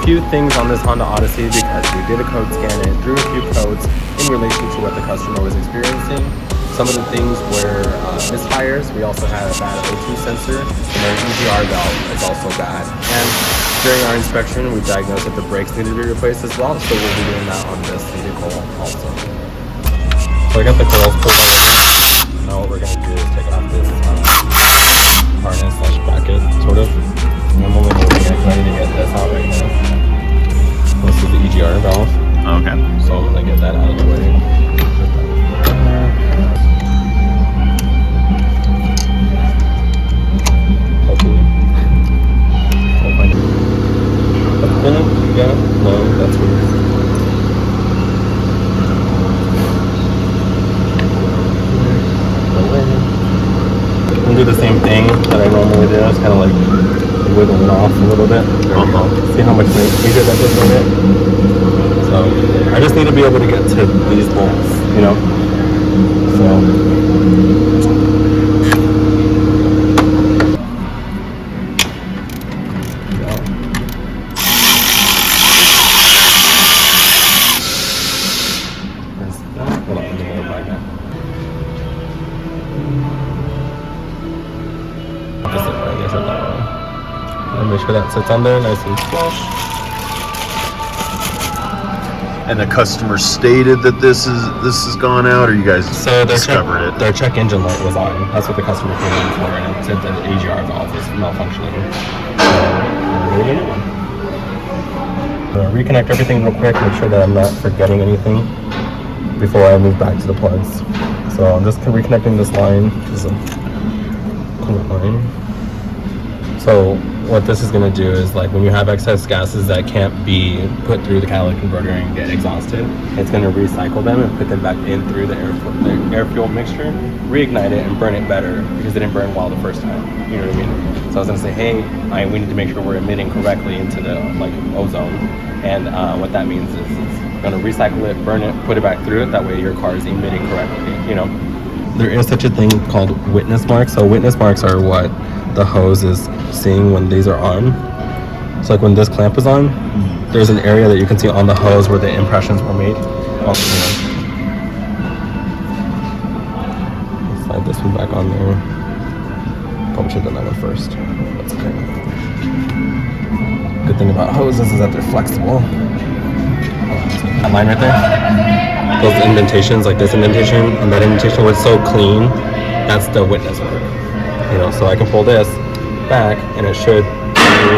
few things on this Honda Odyssey because we did a code scan and it threw a few codes in relation to what the customer was experiencing. Some of the things were misfires. We also had a bad O2 sensor, and their EGR valve is also bad. And during our inspection, we diagnosed that the brakes needed to be replaced as well, so we'll be doing that on this vehicle also. So I got the coils pulled out. Now what we're going to do is take off this harness slash bracket, sort of. And I'm only moving it, I need to get this out right now. This is the EGR valve. Okay. So I'm going to get that out of the way. Yeah, no, that's weird. I'll do the same thing that I normally do. It's kind of like wiggling off a little bit. See how much easier that is on it? So, I just need to be able to get to these bolts, you know? So. Make sure that sits on there nice and flush. And the customer stated that this has gone out, or you guys discovered it? Their check engine light was on. That's what the customer came in for, and it said that the AGR valve was malfunctioning. So we're gonna reconnect everything real quick, make sure that I'm not forgetting anything before I move back to the plugs. So I'm just reconnecting this line. This is a coolant line. So what this is going to do is, like, when you have excess gases that can't be put through the catalytic converter and get exhausted, it's going to recycle them and put them back in through the air-fuel mixture, reignite it, and burn it better because it didn't burn well the first time. You know what I mean? So I was going to say, hey, we need to make sure we're emitting correctly into the ozone, and what that means is it's going to recycle it, burn it, put it back through it. That way your car is emitting correctly. You know, there is such a thing called witness marks. So witness marks are what the hose is seeing when these are on. So like when this clamp is on, there's an area that you can see on the hose where the impressions were made. Slide this one back on there. Probably should have done that one first. That's okay. Good thing about hoses is that they're flexible. That line right there, those indentations, like this indentation and that indentation, was so clean. That's the witness mark. You know, so I can pull this back and it should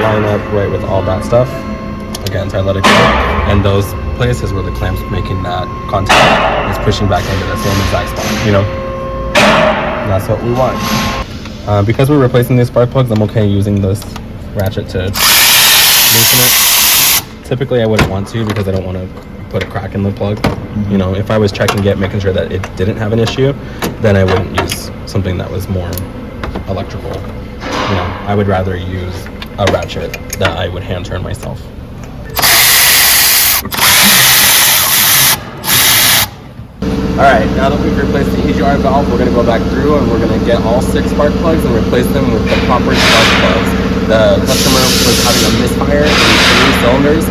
line up right with all that stuff. Again, so I let it go. And those places where the clamp's making that contact is pushing back into the same exact spot, you know? And that's what we want. Because we're replacing these spark plugs, I'm okay using this ratchet to typically I wouldn't want to because I don't want to put a crack in the plug. You know, if I was checking it, making sure that it didn't have an issue, then I wouldn't use something that was more electrical. You know, I would rather use a ratchet that I would hand turn myself. Alright, now that we've replaced the EGR valve, we're going to go back through and we're going to get all 6 spark plugs and replace them with the proper spark plugs. The customer was having a misfire in 3 cylinders,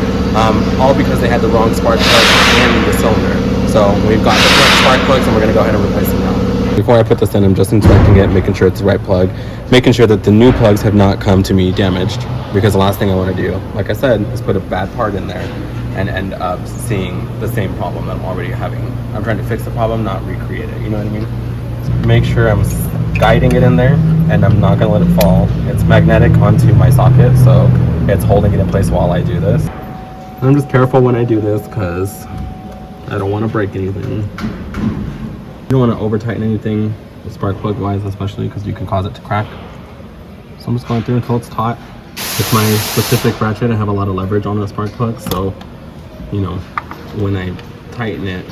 all because they had the wrong spark plug in the cylinder. So we've got the correct spark plugs and we're going to go ahead and replace them now. Before I put this in, I'm just inspecting it, making sure it's the right plug, making sure that the new plugs have not come to me damaged, because the last thing I want to do, like I said, is put a bad part in there and end up seeing the same problem that I'm already having. I'm trying to fix the problem, not recreate it, you know what I mean? So make sure I'm guiding it in there, and I'm not going to let it fall. It's magnetic onto my socket, so it's holding it in place while I do this. And I'm just careful when I do this, because I don't want to break anything. You don't want to over tighten anything, spark plug wise especially, because you can cause it to crack. So I'm just going through until it's taut. With my specific ratchet, I have a lot of leverage on the spark plug, so you know, when I tighten it,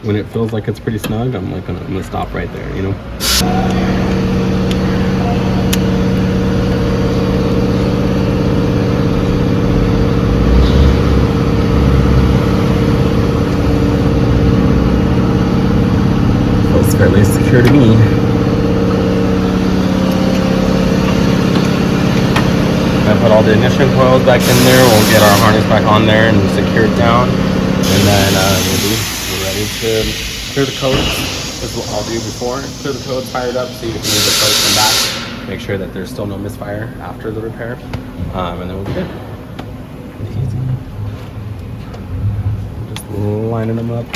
when it feels like it's pretty snug, I'm gonna stop right there, you know. Feels fairly secure to me. put all the ignition coils back in there. We'll get our harness back on there and secure it down. And then we're ready to clear the codes. This is what I'll do before. Clear the codes, fire it up, see if any of the codes come back. Make sure that there's still no misfire after the repair. And then we'll be good. Easy. Just lining them up.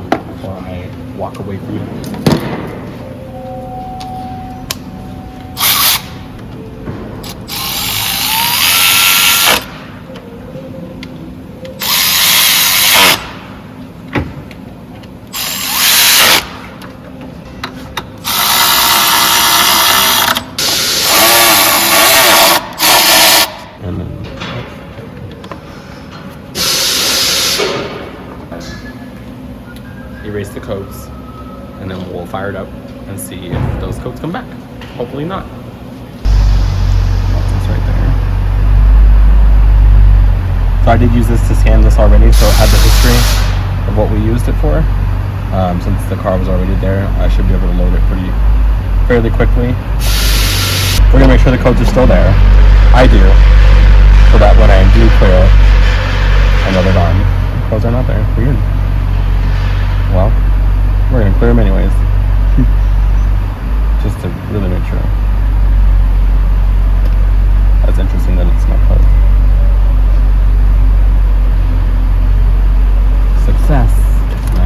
Before I walk away from you. And then erase the codes, and then we'll fire it up and see if those codes come back. Hopefully not. That's right there. So I did use this to scan this already, so it had the history of what we used it for. Since the car was already there, I should be able to load it fairly quickly. We're gonna make sure the codes are still there. I do, so that when I do clear it, I know they're gone. The codes are not there. Weird. Well, we're gonna clear them anyways, just to really make sure. That's interesting that it's not closed. Success. No.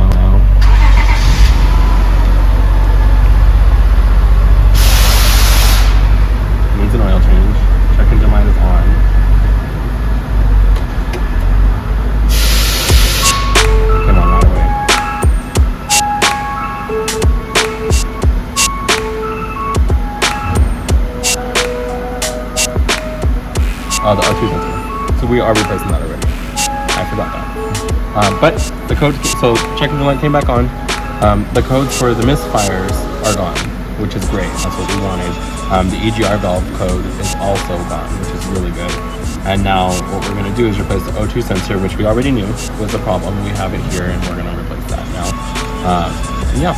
Needs an oil change. Check engine light is on. Come on, right away. The R2 sensor. So we are replacing that already. I forgot that. But the code, so check engine light came back on. The codes for the misfires are gone, which is great. That's what we wanted. The EGR valve code is also gone, which is really good. And now what we're going to do is replace the O2 sensor, which we already knew was a problem. We have it here, and we're going to replace that now. And yeah.